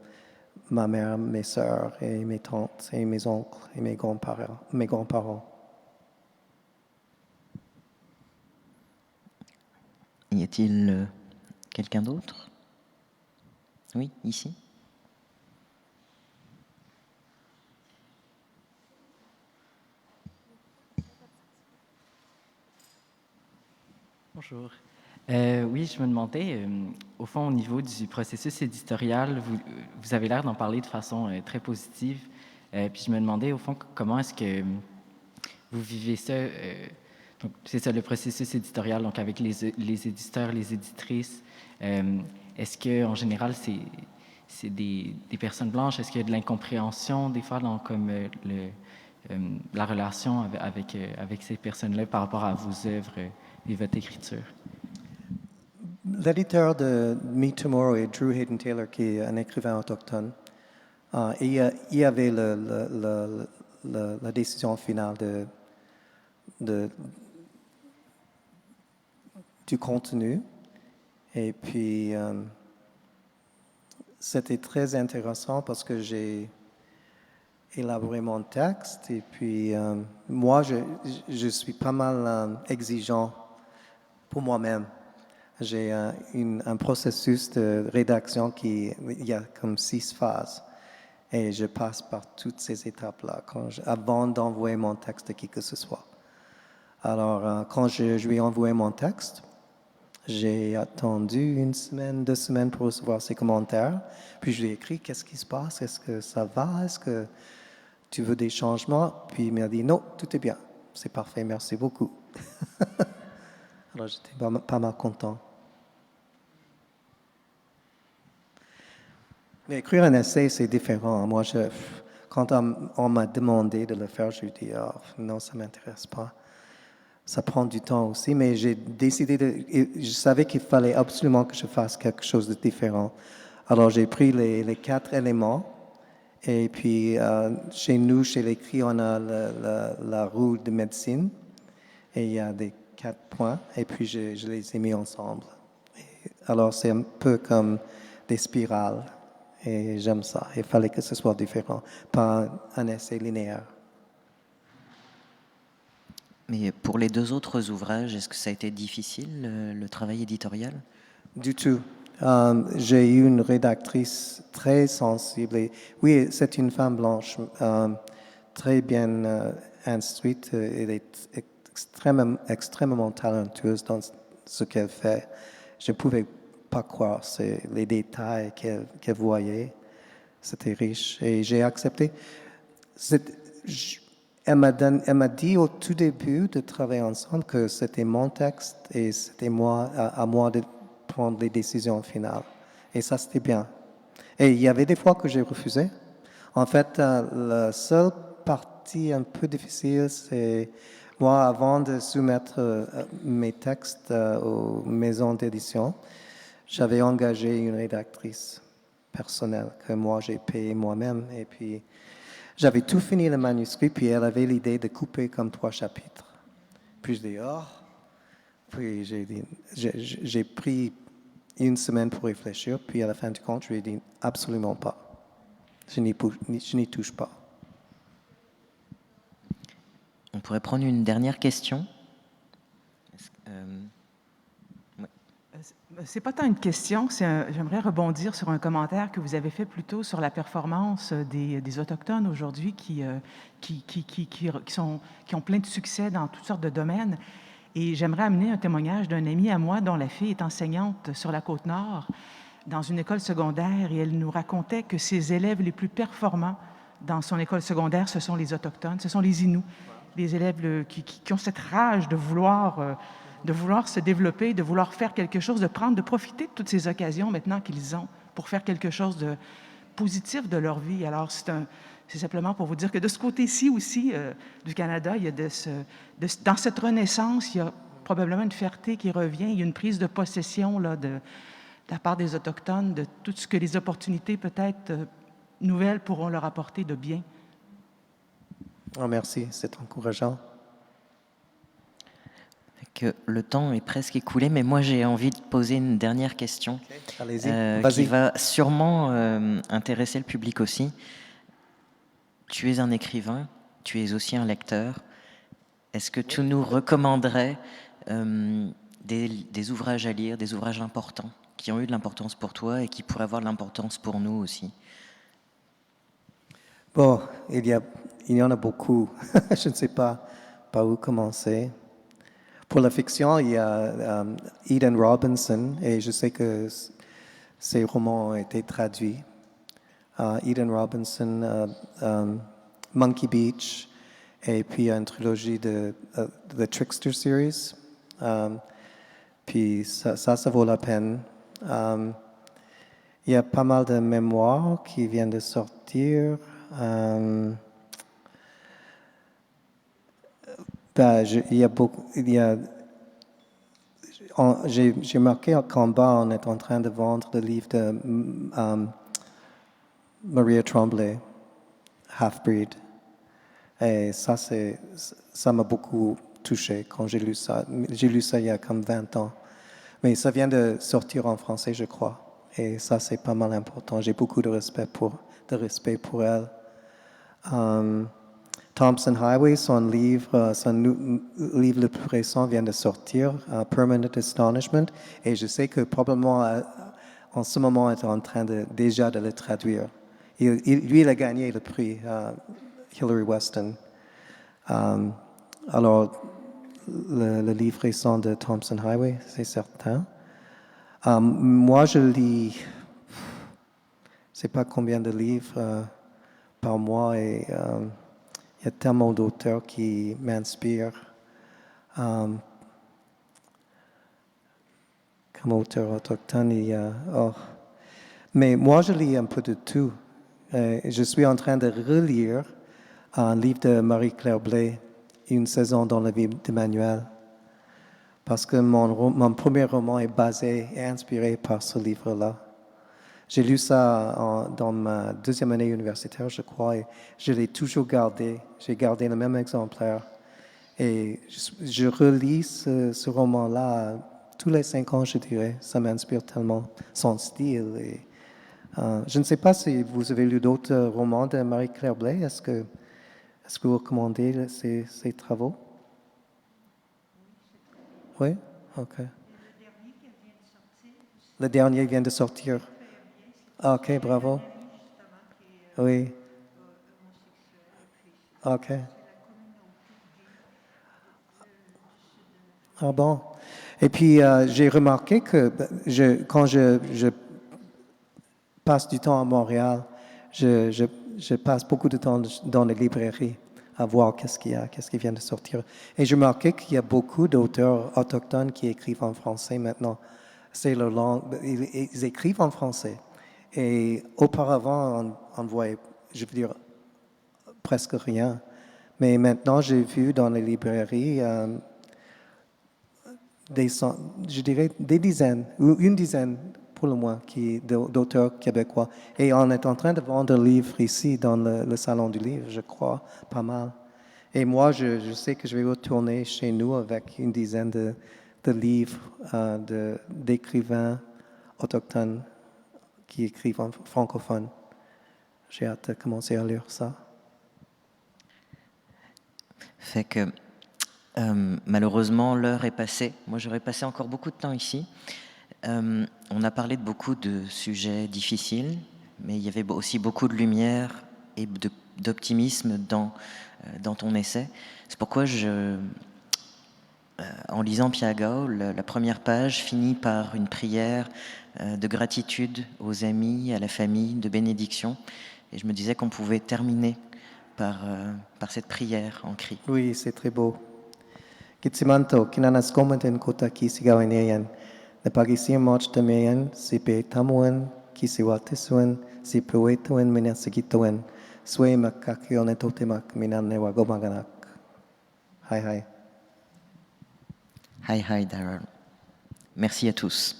ma mère, mes sœurs et mes tantes et mes oncles et mes grands-parents. Y a-t-il quelqu'un d'autre? Oui, ici. Bonjour. Oui, je me demandais, au fond, au niveau du processus éditorial, vous avez l'air d'en parler de façon très positive. Puis je me demandais, au fond, comment est-ce que vous vivez ça? Donc, c'est ça, le processus éditorial, donc avec les éditeurs, les éditrices. Est-ce qu'en général, c'est des personnes blanches? Est-ce qu'il y a de l'incompréhension, des fois, dans comme la relation avec ces personnes-là par rapport à vos œuvres et votre écriture? L'éditeur de Me Tomorrow est Drew Hayden Taylor, qui est un écrivain autochtone. Et il y avait la décision finale du contenu. Et puis, c'était très intéressant parce que j'ai élaboré mon texte. Et puis, moi, je suis pas mal exigeant pour moi-même. J'ai un processus de rédaction il y a comme 6 phases. Et je passe par toutes ces étapes-là avant d'envoyer mon texte à qui que ce soit. Alors, quand je lui ai envoyé mon texte, j'ai attendu 1 semaine, 2 semaines pour recevoir ses commentaires. Puis je lui ai écrit, qu'est-ce qui se passe? Est-ce que ça va? Est-ce que tu veux des changements? Puis il m'a dit, non, tout est bien. C'est parfait, merci beaucoup. Alors j'étais pas mal content. Mais écrire un essai, c'est différent. Moi, quand on m'a demandé de le faire, je lui ai dit, oh, non, ça ne m'intéresse pas. Ça prend du temps aussi, mais j'ai décidé je savais qu'il fallait absolument que je fasse quelque chose de différent. Alors j'ai pris les 4 éléments, et puis chez nous, chez l'écrit, on a la roue de médecine, et il y a des 4 points, et puis je les ai mis ensemble. Alors c'est un peu comme des spirales. Et j'aime ça. Il fallait que ce soit différent, pas un essai linéaire. Mais pour les 2 autres ouvrages, est-ce que ça a été difficile, le travail éditorial? Du tout. J'ai eu une rédactrice très sensible. Et, oui, c'est une femme blanche, très bien instruite. Elle est extrêmement talentueuse dans ce qu'elle fait. Je ne pouvais pas croire les détails qu'elle voyait. C'était riche et j'ai accepté. Elle m'a dit au tout début de travailler ensemble que c'était mon texte et c'était à moi de prendre les décisions finales. Et ça, c'était bien. Et il y avait des fois que j'ai refusé. En fait, la seule partie un peu difficile, c'est moi, avant de soumettre mes textes aux maisons d'édition, j'avais engagé une rédactrice personnelle que moi, j'ai payée moi-même. Et puis, j'avais tout fini le manuscrit, puis elle avait l'idée de couper comme 3 chapitres. Puis je dis, oh. Puis j'ai pris une semaine pour réfléchir, puis à la fin du compte, je lui ai dit absolument pas. Je n'y touche pas. On pourrait prendre une dernière question. C'est pas tant une question, j'aimerais rebondir sur un commentaire que vous avez fait plus tôt sur la performance des Autochtones aujourd'hui qui ont plein de succès dans toutes sortes de domaines. Et j'aimerais amener un témoignage d'un ami à moi dont la fille est enseignante sur la Côte-Nord dans une école secondaire et elle nous racontait que ses élèves les plus performants dans son école secondaire, ce sont les Autochtones, ce sont les Inuits, les élèves qui ont cette rage de vouloir se développer, de vouloir faire quelque chose, de profiter de toutes ces occasions maintenant qu'ils ont pour faire quelque chose de positif de leur vie. Alors, c'est simplement pour vous dire que de ce côté-ci aussi du Canada, il y a dans cette renaissance, il y a probablement une fierté qui revient, il y a une prise de possession là, de la part des Autochtones de tout ce que les opportunités peut-être nouvelles pourront leur apporter de bien. Oh, merci, c'est encourageant. Que le temps est presque écoulé, mais moi j'ai envie de poser une dernière question Allez-y, qui va sûrement intéresser le public aussi. Tu es un écrivain, tu es aussi un lecteur. Est-ce que tu nous recommanderais des ouvrages à lire, des ouvrages importants, qui ont eu de l'importance pour toi et qui pourraient avoir de l'importance pour nous aussi? Bon, il y en a beaucoup. Je ne sais pas par où commencer. Pour la fiction, il y a Eden Robinson, et je sais que ses romans ont été traduits. Eden Robinson, Monkey Beach, et puis une trilogie de The Trickster Series. Puis ça vaut la peine. Il y a pas mal de mémoires qui viennent de sortir. J'ai marqué qu'en bas, on est en train de vendre le livre de Maria Tremblay, Half-Breed. Et ça m'a beaucoup touché quand j'ai lu ça. J'ai lu ça il y a comme 20 ans. Mais ça vient de sortir en français, je crois. Et ça, c'est pas mal important. J'ai beaucoup de respect pour elle. Thompson Highway, son livre le plus récent vient de sortir, Permanent Astonishment, et je sais que probablement en ce moment est en train déjà de le traduire. Lui, il a gagné le prix Hillary Weston. Alors, le livre récent de Thompson Highway, c'est certain. Moi, je lis, je ne sais pas combien de livres par mois et il y a tellement d'auteurs qui m'inspirent. Comme auteur autochtone, il y a... Mais moi, je lis un peu de tout. Je suis en train de relire un livre de Marie-Claire Blais, Une saison dans la vie d'Emmanuel, parce que mon premier roman est basé et inspiré par ce livre-là. J'ai lu ça dans ma deuxième année universitaire, je crois, et je l'ai toujours gardé. J'ai gardé le même exemplaire. Et je relis ce roman-là tous les 5 ans, je dirais. Ça m'inspire tellement son style. Et, Je ne sais pas si vous avez lu d'autres romans de Marie-Claire Blais. Est-ce que vous recommandez ces travaux? Oui? OK. Le dernier vient de sortir. Ah, OK, bravo. Oui. OK. Ah bon. Et puis, j'ai remarqué que quand je passe du temps à Montréal, je passe beaucoup de temps dans les librairies à voir qu'est-ce qui vient de sortir. Et j'ai remarqué qu'il y a beaucoup d'auteurs autochtones qui écrivent en français maintenant. C'est leur langue, ils écrivent en français. Et auparavant, on voyait, je veux dire, presque rien. Mais maintenant, j'ai vu dans les librairies je dirais des dizaines, ou une dizaine pour le moins, d'auteurs québécois. Et on est en train de vendre livres ici dans le Salon du Livre, je crois, pas mal. Et moi, je sais que je vais retourner chez nous avec une dizaine de livres d'écrivains autochtones qui écrivent en francophone. J'ai hâte de commencer à lire ça. Fait que malheureusement, l'heure est passée. Moi, j'aurais passé encore beaucoup de temps ici. On a parlé de beaucoup de sujets difficiles, mais il y avait aussi beaucoup de lumière et d'optimisme dans ton essai. C'est pourquoi en lisant Piagao, la première page finit par une prière de gratitude aux amis, à la famille, de bénédiction. Et je me disais qu'on pouvait terminer par cette prière en cri. Oui, c'est très beau. Kitsimanto, kinanaskomaten kota kisigawaneyan, ne pagisir moch tameyan, si pe tamuan, kisiwatisuan, si pewetuen minasagituan, sway makakionetotemak minanewa gomaganak. Hi, hi. Hi, hi, Daryl. Merci à tous.